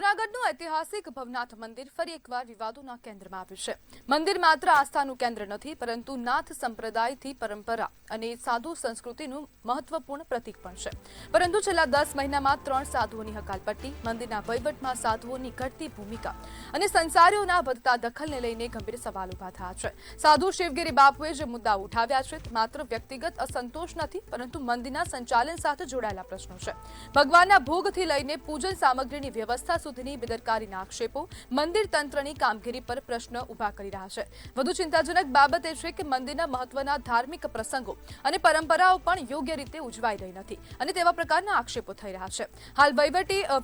જૂનાગઢનું ઐતિહાસિક ભવનાથ મંદિર ફરી એકવાર વિવાદોના કેન્દ્રમાં આવ્યું છે. મંદિર માત્ર આસ્થાનું કેન્દ્ર નથી, પરંતુ નાથ સંપ્રદાયથી પરંપરા અને સાધુ સંસ્કૃતિનું મહત્વપૂર્ણ પ્રતીક પણ છે. પરંતુ છેલ્લા 10 મહિનામાં 3 સાધુઓની હકાલપટ્ટી, મંદિરના વહીવટમાં સાધુઓની ઘટતી ભૂમિકા અને સંસારીઓના વધતા દખલને લઈને ગંભીર સવાલ ઉભા થયા છે. સાધુ શિવગીરી બાપુએ જે મુદ્દા ઉઠાવ્યા છે, માત્ર વ્યક્તિગત અસંતોષ નથી, પરંતુ મંદિરના સંચાલન સાથે જોડાયેલા પ્રશ્નો છે. ભગવાનના ભોગથી લઈને પૂજન સામગ્રીની વ્યવસ્થા સુધીની બેદરકારીના આક્ષેપો મંદિર તંત્રની કામગીરી પર પ્રશ્ન ઉભા કરી રહ્યા છે. વધુ ચિંતાજનક બાબત એ છે કે મંદિરના મહત્વના ધાર્મિક પ્રસંગો અને પરંપરાઓ પણ યોગ્ય રીતે ઉજવાઈ રહી નથી અને તેવા પ્રકારના આક્ષેપો થઈ રહ્યા છે. હાલ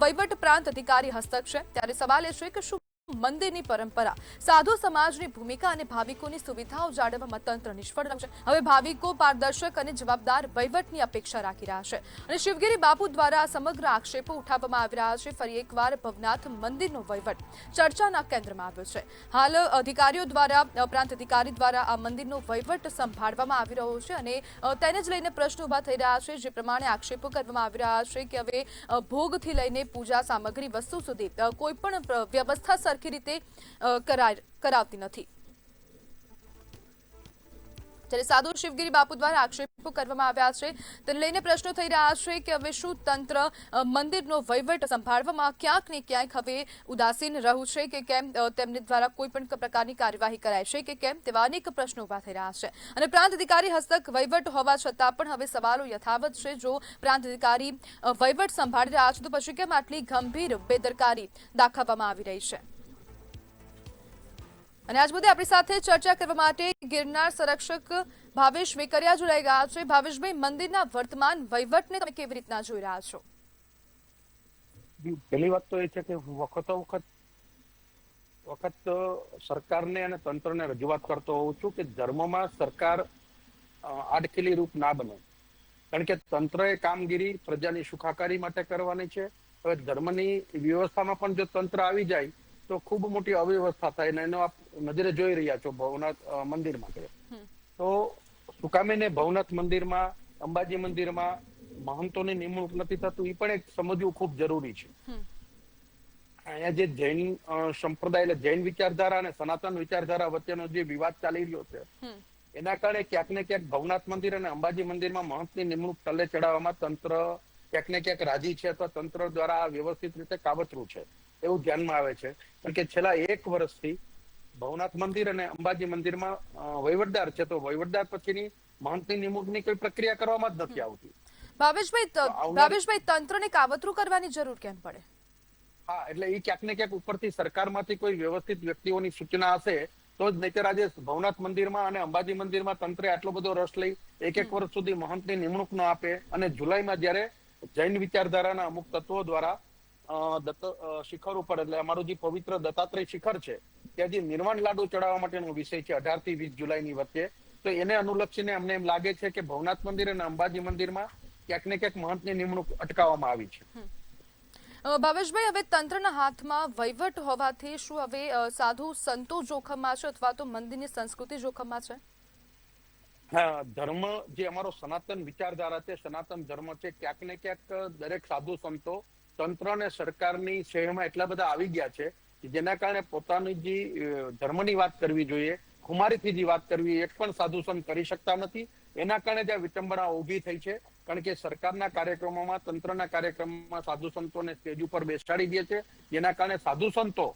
વહીવટ પ્રાંત અધિકારી હસ્તક છે, ત્યારે સવાલ એ છે કે શું મંદિરની પરંપરા, સાધુ સમાજની ભૂમિકા અને ભાવિકોની સુવિધાઓ જાળવવામાં તંત્ર નિષ્ફળ રહ્યું છે? હવે ભાવિકો પારદર્શક અને જવાબદાર વહીવટની અપેક્ષા રાખી રહ્યા છે અને શિવગીરી બાપુ દ્વારા સમગ્ર આક્ષેપો ઉઠાવવામાં આવી રહ્યા છે. ફરી એકવાર ભવનાથ મંદિરનો વહીવટ ચર્ચાના કેન્દ્રમાં આવ્યો છે. હાલ અધિકારીઓ દ્વારા, પ્રાંત અધિકારી દ્વારા આ મંદિરનો વહીવટ સંભાળવામાં આવી રહ્યો છે અને તેને જ લઈને પ્રશ્નો ઉભા થઈ રહ્યા છે. જે પ્રમાણે આક્ષેપો કરવામાં આવી રહ્યા છે કે હવે ભોગથી લઈને પૂજા સામગ્રી વસ્તુ સુધી કોઈ પણ વ્યવસ્થા સરખી રીતે કરાવતી નથી. જ્યારે સાધુ શિવગીરી બાપુ દ્વારા આક્ષેપો કરવામાં આવ્યા છે, તેને લઈને પ્રશ્નો થઈ રહ્યા છે કે હવે શું તંત્ર મંદિરનો વહીવટ સંભાળવામાં ક્યાંક ને ક્યાંક હવે ઉદાસીન રહ્યું છે કે કેમ, તેમની દ્વારા કોઈ પણ પ્રકારની કાર્યવાહી કરાય છે કે કેમ, તેવા અનેક પ્રશ્નો ઉભા થઈ રહ્યા છે. અને પ્રાંત અધિકારી હસ્તક વહીવટ હોવા છતાં પણ હવે સવાલો યથાવત છે. જો પ્રાંત અધિકારી વહીવટ સંભાળી રહ્યા છે, તો પછી કેમ આટલી ગંભીર બેદરકારી દાખવવામાં આવી રહી છે? અને આજ મુદ્દે આપણી સાથે ચર્ચા કરવા માટે ગિરનાર સંરક્ષક ભાવેશ વેકરિયા જોડાઈ ગયા છે. ભાવેશભાઈ, મંદિરના વર્તમાન વહીવટને તમે કેવી રીતના જોઈ રહ્યા છો? પહેલી વાત તો એ છે કે વખતો વખત સરકારને અને તંત્રને રજૂઆત કરતો હોઉં છું કે ધર્મમાં સરકાર આડખેલી રૂપ ના બને, કારણ કે તંત્રએ કામગીરી પ્રજાની સુખાકારી માટે કરવાની છે. હવે ધર્મની વ્યવસ્થામાં પણ જો તંત્ર આવી જાય તો ખૂબ મોટી અવ્યવસ્થા થાય ને એનો આપ નજરે જોઈ રહ્યા છો ભવનાથ મંદિર માટે. તો સુકામીને ભવનાથ મંદિરમાં, અંબાજી મંદિરમાં મહંતોની નિમણૂક નથી થતું, એ પણ એક સમજવું ખૂબ જરૂરી છે. અહીંયા જે જૈન સંપ્રદાય એટલે જૈન વિચારધારા અને સનાતન વિચારધારા વચ્ચેનો જે વિવાદ ચાલી રહ્યો છે, એના કારણે ક્યાંક ને ક્યાંક ભવનાથ મંદિર અને અંબાજી મંદિરમાં મહંતની નિમણૂક ટલ્લે ચડાવવામાં તંત્ર ક્યાંક ને ક્યાંક રાજી છે, અથવા તંત્ર દ્વારા વ્યવસ્થિત રીતે કાવતરું છે એવું ધ્યાનમાં આવે છે. કારણ કે છેલ્લા 1 વર્ષથી ભવનાથ મંદિર અને અંબાજી મંદિરમાં વહીવટદાર છે, તો વહીવટદાર પછીની મહંતની નિમણૂકની કોઈ પ્રક્રિયા કરવામાં જ નથી આવતી. ભાવેશભાઈ, તંત્રને કાવતરું કરવાની જરૂર કેમ પડે? હા, એટલે એ ક્યાંક ને ક્યાંક ઉપરથી સરકારમાંથી કોઈ વ્યવસ્થિત વ્યક્તિઓની સૂચના હશે તો જ. નહીંતર આજે ભવનાથ મંદિરમાં અને અંબાજી મંદિરમાં તંત્રે આટલો બધો રસ લઈ 1 વર્ષ સુધી મહંતની નિમણૂક ન આપે અને જુલાઈમાં જયારે જૈન વિચારધારાના અમુક તત્વો દ્વારા શિખર ઉપર, એટલે અમારું જે પવિત્ર દત્તાત્રેય શિખર છે, ત્યાં જે નિર્વાણ લાડુ ચડાવવા માટેનો વિષય છે 18 થી 20 જુલાઈની વચ્ચે, તો એને અનુલક્ષીને અમને એમ લાગે છે કે ભવનાથ મંદિર અને અંબાજી મંદિરમાં ક્યાંક ને ક્યાંક મહંતની નિમણૂક અટકાવવામાં આવી છે. ભાવેશભાઈ, હવે તંત્રના હાથમાં વહીવટ હોવાથી શું હવે સાધુ સંતો જોખમમાં છે અથવા તો મંદિરની સંસ્કૃતિ જોખમમાં છે? હા, ધર્મ જે અમારો સનાતન વિચારધારા છે, સનાતન ધર્મ છે, ક્યાંક ને ક્યાંક દરેક સાધુ સંતો તંત્ર અને સરકારની શહેરમાં એટલા બધા આવી ગયા છે કે જેના કારણે પોતાની જે ધર્મની વાત કરવી જોઈએ, ખુમારીથી જે વાત કરવી, એક પણ સાધુ સંત કરી શકતા નથી. એના કારણે ત્યાં વિટંબણા ઉભી થઈ છે, કારણ કે સરકારના કાર્યક્રમોમાં, તંત્રના કાર્યક્રમોમાં સાધુ સંતોને સ્ટેજ ઉપર બેસાડી દે છે, જેના કારણે સાધુ સંતો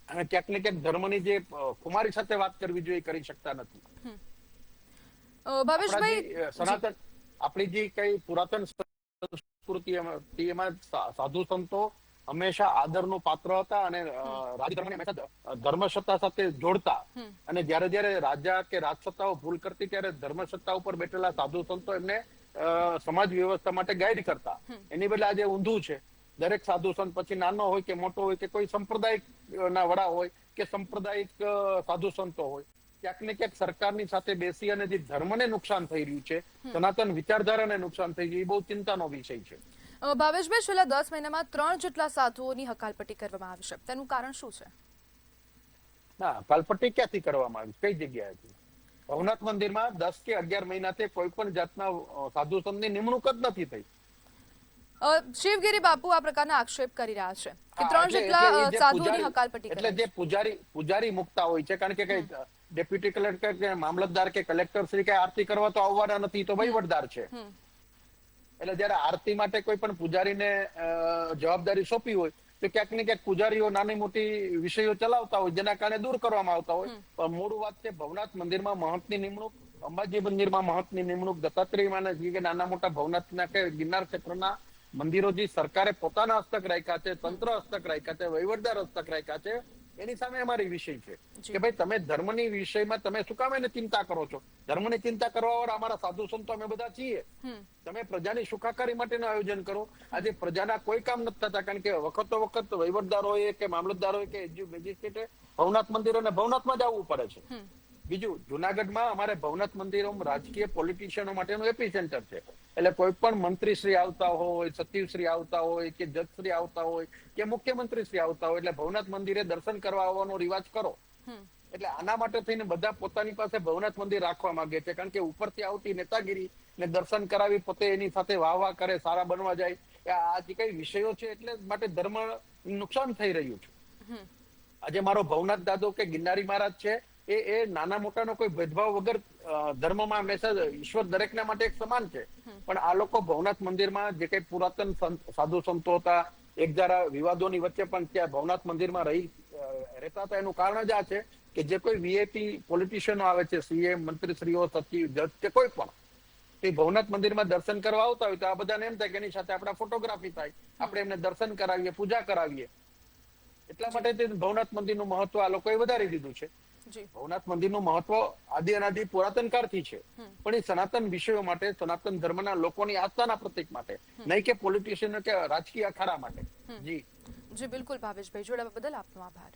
અને ક્યાંક ને ક્યાંક ધર્મની જે ખુમારી સાથે વાત કરવી જોઈએ કરી શકતા નથી. ભાવેશભાઈ, સનાતન આપણી જે કઈ પુરાતન સંસ્કૃતિ, એમાં સાધુ સંતો હંમેશા આદરનું પાત્ર હતા અને રાજધર્મને હંમેશા ધર્મસત્તા સાથે જોડતા. અને જયારે રાજા કે રાજસત્તાઓ ભૂલ કરતી ત્યારે ધર્મસત્તા ઉપર બેઠેલા સાધુ સંતો એમને સમાજ વ્યવસ્થા માટે ગાઈડ કરતા. એની બદલે આજે ઊંધું છે. દરેક સાધુ સંત, પછી નાનો હોય કે મોટો હોય કે કોઈ સંપ્રદાયિક ના વડા હોય કે સંપ્રદાયિક સાધુ સંતો હોય, ક્યાંક ને ક્યાંક સરકારની સાથે બેસી અને જે ધર્મને નુકસાન થઈ રહ્યું છે, સનાતન વિચારધારાને નુકસાન થઈ રહ્યું, એ બહુ ચિંતાનો વિષય છે. ભાવેશભાઈ, છેલ્લા 10 મહિનામાં 3 જેટલા સાધુઓની હકાલપટ્ટી કરવામાં આવી છે, તેનું કારણ શું છે? ના, હકાલપટ્ટી ક્યાંથી કરવામાં આવી, કઈ જગ્યાએથી? ભવનાથ મંદિરમાં 10 કે 11 મહિનાથી કોઈ પણ જાતના સાધુ સંતની નિમણૂક જ નથી થઈ. શિવગીરી બાપુ આ પ્રકારના આક્ષેપ કરી રહ્યા છે કે હા, 3 એટલે- જેટલા એટલે એ જે સાધુઓની પૂજારી- હકાલપટ્ટી એટલે કરી જે પૂજારી મુકતા હોય છે, કારણ કે કઈ ડેપ્યુટી કલેક્ટર કે મામલતદાર કે કલેક્ટર શ્રી કે આરતી કરવા તો આવવાના નથી, તો વહીવટદાર છે. એટલે જયારે આરતી માટે કોઈ પણ પૂજારીને જવાબદારી સોંપી હોય તો ક્યાંક ને ક્યાંક પૂજારીઓ નાની મોટી વિષયો ચલાવતા હોય, જેના કારણે દૂર કરવામાં આવતા હોય. પણ મૂળ વાત છે ભવનાથ મંદિરમાં મહંતની નિમણૂક, અંબાજી મંદિરમાં મહંતની નિમણૂક, દત્તાત્રેયમાં કે નાના મોટા ભવનાથના કે ગિરનાર ક્ષેત્રના મંદિરો જે સરકારે પોતાના હસ્તક રાખ્યા છે, તંત્ર હસ્તક રાખ્યા છે, વહીવટદાર હસ્તક રાખ્યા છે, એની સામે અમારી વિષય છે કે ભાઈ તમે ધર્મની વિષયમાં તમે શું કામ એને ચિંતા કરો છો? ધર્મની ચિંતા કરવા વાળા અમારા સાધુ સંતો અમે બધા છીએ. તમે પ્રજાની સુખાકારી માટેનું આયોજન કરો. આજે પ્રજાના કોઈ કામ નથી થતા, કારણ કે વખતો વખત વહીવટદારોએ કે મામલતદારોએ કે મેજિસ્ટ્રેટે ભવનાથ મંદિરોને ભવનાથમાં જ આવવું પડે છે. બીજું, જુનાગઢમાં અમારે ભવનાથ મંદિરો રાજકીય પોલિટિશિયનો માટેનું એપિસેન્ટર છે. એટલે કોઈ પણ મંત્રી શ્રી આવતા હોય, સચિવ શ્રી આવતા હોય, કે જજ શ્રી આવતા હોય, કે મુખ્યમંત્રી શ્રી આવતા હોય, એટલે ભવનાથ મંદિરે દર્શન કરવા આવવાનો રિવાજ કરો. એટલે આના માટે થઈને બધા પોતાની પાસે ભવનાથ મંદિર રાખવા માંગે છે, કારણ કે ઉપરથી આવતી નેતાગીરી ને દર્શન કરાવી પોતે એની સાથે વાહ કરે, સારા બનવા જાય, આ જે કઈ વિષયો છે એટલે માટે ધર્મ નુકસાન થઈ રહ્યું છે. આજે મારો ભવનાથ દાદો કે ગિરનારી મહારાજ છે, એ નાના મોટાનો કોઈ ભેદભાવ વગર ધર્મમાં હંમેશા ઈશ્વર દરેકના માટે એક સમાન છે. પણ આ લોકો ભવનાથ મંદિરમાં જે કઈ પુરાતન સાધુ સંતો હતા, એક જરા વિવાદોની વચ્ચે પણ ત્યાં ભવનાથ મંદિરમાં રહેતા હતા. એનું કારણ જ આ છે કે જે કોઈ વીઆઈપી પોલિટિશિયનો આવે છે, સીએમ, મંત્રીશ્રીઓ, સચિવ, જજ કે કોઈ પણ, તે ભવનાથ મંદિરમાં દર્શન કરવા આવતા હોય તો આ બધાને એમ થાય કે એની સાથે આપણા ફોટોગ્રાફી થાય, આપણે એમને દર્શન કરાવીએ, પૂજા કરાવીએ. એટલા માટે તે ભવનાથ મંદિરનું મહત્વ આ લોકોએ વધારી દીધું છે. ભવનાથ મંદિરનું મહત્વ આદિ અનાદિ પુરાતન કાળથી છે, પણ એ સનાતન વિષયો માટે, સનાતન ધર્મના લોકોની આસ્થાના પ્રતીક માટે, નહીં કે પોલિટિશિયનો કે રાજકીય અખાડા માટે. જી બિલકુલ ભાવેશભાઈ, જોડાવા બદલ આપનો આભાર.